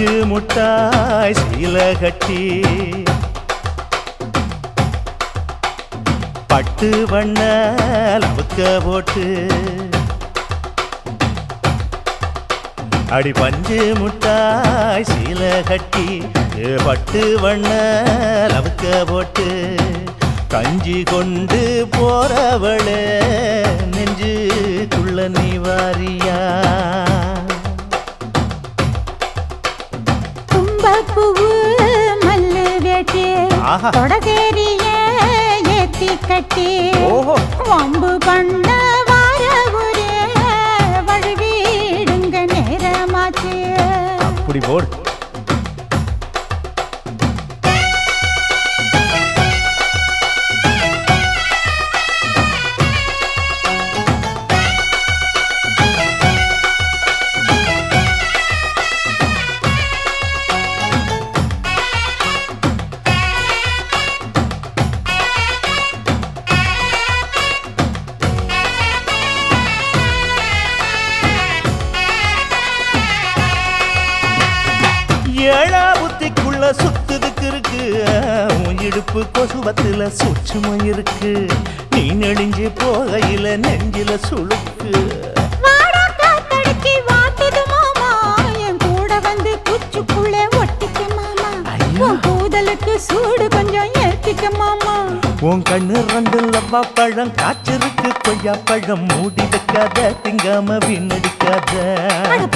பஞ்சு முட்டாய் சீலை கட்டி பட்டு வண்ண லவுக்க போட்டு அடி பஞ்சு முட்டாய் சீலை கட்டி பட்டு வண்ண லவுக்க போட்டு கஞ்சி கொண்டு போறவளே நெஞ்சுக்குள்ள நீ வாரியா தும்பப்பூவு மல்லு வேட்டி தொடகேரிய ஏத்தி கட்டி வம்பு பண்ண வார ஊரே வழுவிடுங்க நேரமாச்சு அப்படி போடு ஏழா புத்திக்குள்ள சுத்துதுக்கு இருக்கு உன் இடுப்பு கொசுவத்துல சூட்சுமம் இருக்கு நீ நெடிஞ்சு போகையில நெஞ்சில சுளுக்கு கூதலுக்கு சூடு கொஞ்சம் ஏத்திக்க மாமா உன் கண்ணு ரெண்டு லவ்வா பழம் காய்ச்சிருக்கு கொய்யா பழம் மூடி வைக்காத திங்காம வீணடிக்காத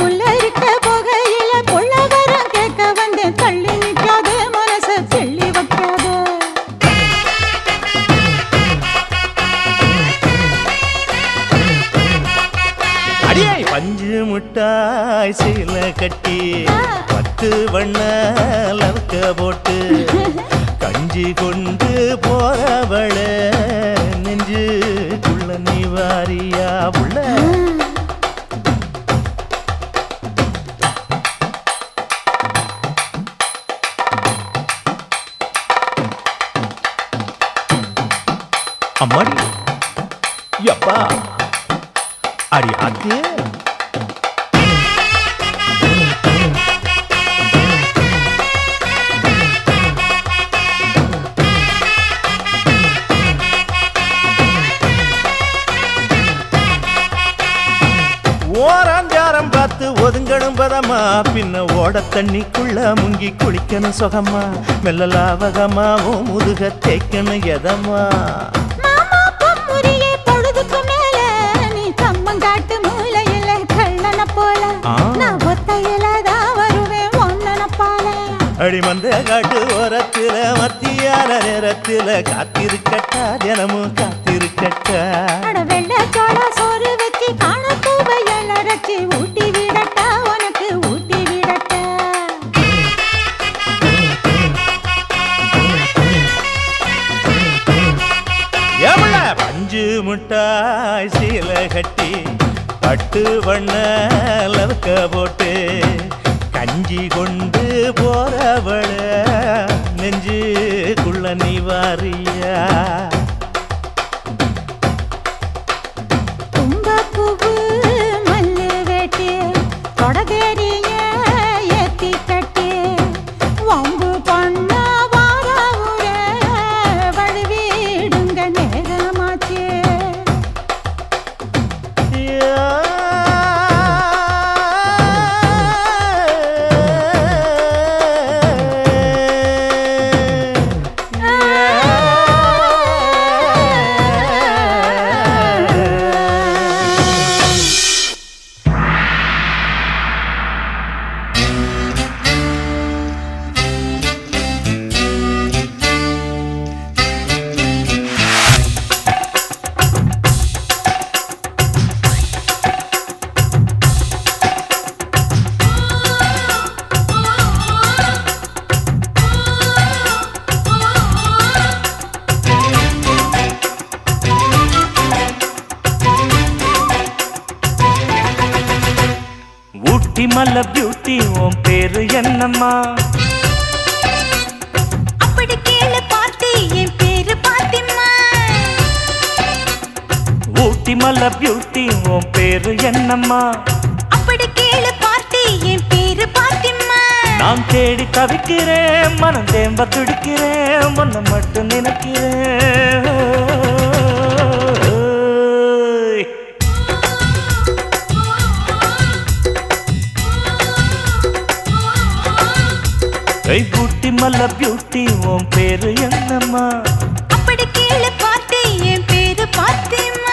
புள்ள இருக்க போகையில புள்ள வரம் கேட்க வந்து தள்ளி நிற்காத மனச தெள்ளி வைக்காத அடியே பஞ்சு முட்டாய் சீலை கட்டி பத்து வண்ண லவுக்க போட்டு கஞ்சி கொண்டு போறவள நெஞ்சுக்குள்ள நீ வாரியா உள்ள அம்மாடி யப்பா அடி ஆத்தியே ஓராஞ்சாரம் பார்த்து ஒதுங்கணும் பதமா பின்ன ஓட தண்ணிக்குள்ள முங்கி குளிக்கணும் சுகமா மெல்ல லாவகமாவும் முதுக தேய்க்கணும் எதமா பொழுதுக்கு மேல நீ கம்மங்காட்டு மூலையில கள்ளன போல நான் ஒத்தையிலதான் வருவேன் ஒன்னன போல அடி மந்த காட்டு ஓரத்துல மத்தியான நேரத்துல காத்திருக்கட்டா தினமும் காத்திருக்கட்டா வெள்ள சோள சோறு வச்சு காண பூவையல் அரைச்சி ஊட்டி விடட்டா உனக்கு ஊட்டி விடட்டா எவ்வள பஞ்சு முட்டாய் சீலை கட்டி பட்டு வண்ண லவுக்க போட்டு கஞ்சி கொண்டு போறவள நெஞ்சுக்குள்ள நீ வாரியா தும்பப்பூவு மல்லு வேட்டி தொடகேரிய ஏத்தி கட்டி வம்பு பண்ண வார ஊரே வழுவிடுங்க நேரமாச்சு மல்ல பியூட்டி உன் பேரு என்னம்மா அப்படி கேளு பார்த்தி என் பேரு பாத்திமா ஊட்டி மல்ல பியூட்டி உன் பேரு என்னம்மா அப்படி கேளு பார்த்தி என் பேரு பாத்திமா நான் தேடி தவிக்கிறேன், மனம் தேம்ப துடிக்கிறேன், உன்னை மட்டும் நினைக்கிறேன். ஏய் பூட்டி மல்ல பியூட்டி, உன் பேரு என்னம்மா? அப்படி கீழே பார்த்து என் பேரு பாத்திமா.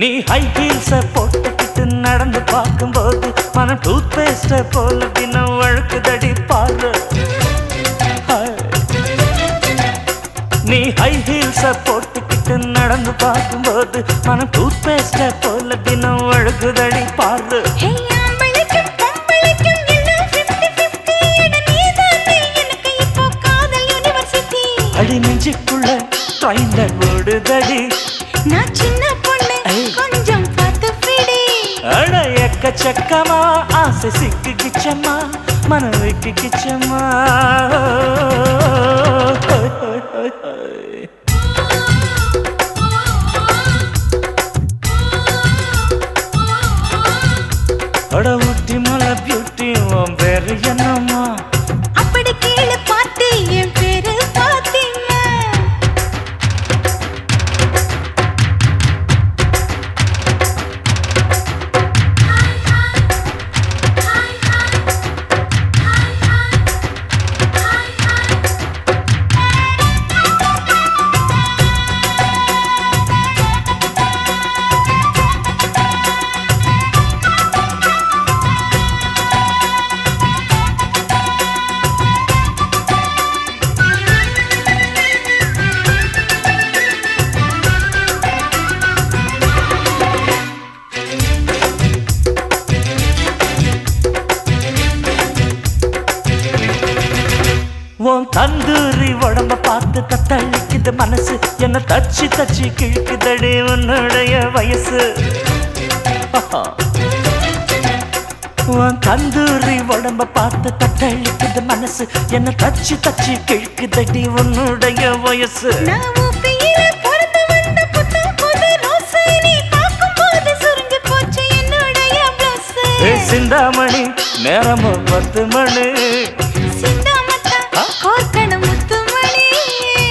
நீ ஹை ஹீல்ஸ போட்டுக்கிட்டு நடந்து பார்க்கும்போது மனம் டூத் பேஸ்ட போல தினம் வழுக்குதடி பாரு. நீ ஹை ஹீல்ஸ போட்டுக்கிட்டு நடந்து பார்க்கும்போது மனம் டூத் பேஸ்ட போல தினம் வழுக்குதடி பாரு. அடி நெஞ்சுக்குள்ள ட்ரெயின்ல ஓடுதடி, நான் சின்ன பொண்ணு கொஞ்சம் பார்த்து பிடி. அட எக்கச்சக்கமா ஆசை சிக்கிச்சம்மா, மனம் வைக்கிச்சம்மா. அட ஊட்டி மலை பியூட்டி, உன் பேரு என்னம்மா? அப்படி கீழே பார்த்து என் பேரு பாத்திமா. உன் தந்தூரி உடம்ப பார்த்து தத்தளிக்குது மனசு, என்ன தச்சு தச்சு கிழக்குதடி உன்னுடைய வயசு. உன் தந்தூரி உடம்ப பார்த்து தத்தளிக்குது மனசு, என்ன தச்சு தச்சு கிழக்குதடி உன்னுடைய வயசு. சிந்தாமணி நேரமும் 10 மணி,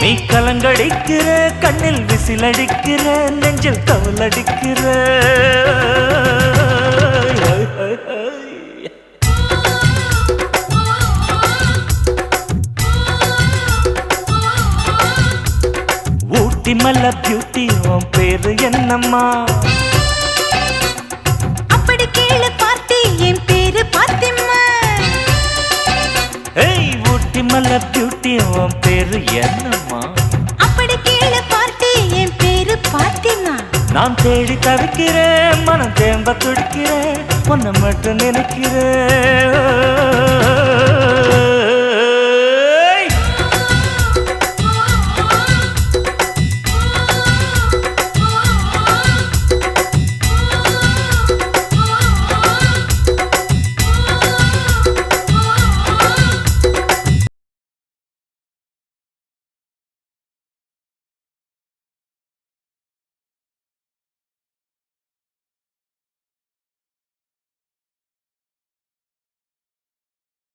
நீ கலங்கடிக்கிற கண்ணில் விசிலடிக்கிற நெஞ்சில் தவளடிக்கிற. ஊட்டி மல்ல பியூட்டி, உன் பேரு என்னம்மா? அப்படி கீழே பார்த்து என் பேரு பாத்திமா. ஏய் ஊட்டி மல்ல பியூட்டி, உன் பேரு என்னம்மா? அப்படி கீழே பார்த்து என் பேரு பாத்திமா. நான் தேடி தவிக்கிறேன், மனம் தேம்ப துடிக்கிறேன், உன்னை மட்டும் நினைக்கிறேன்.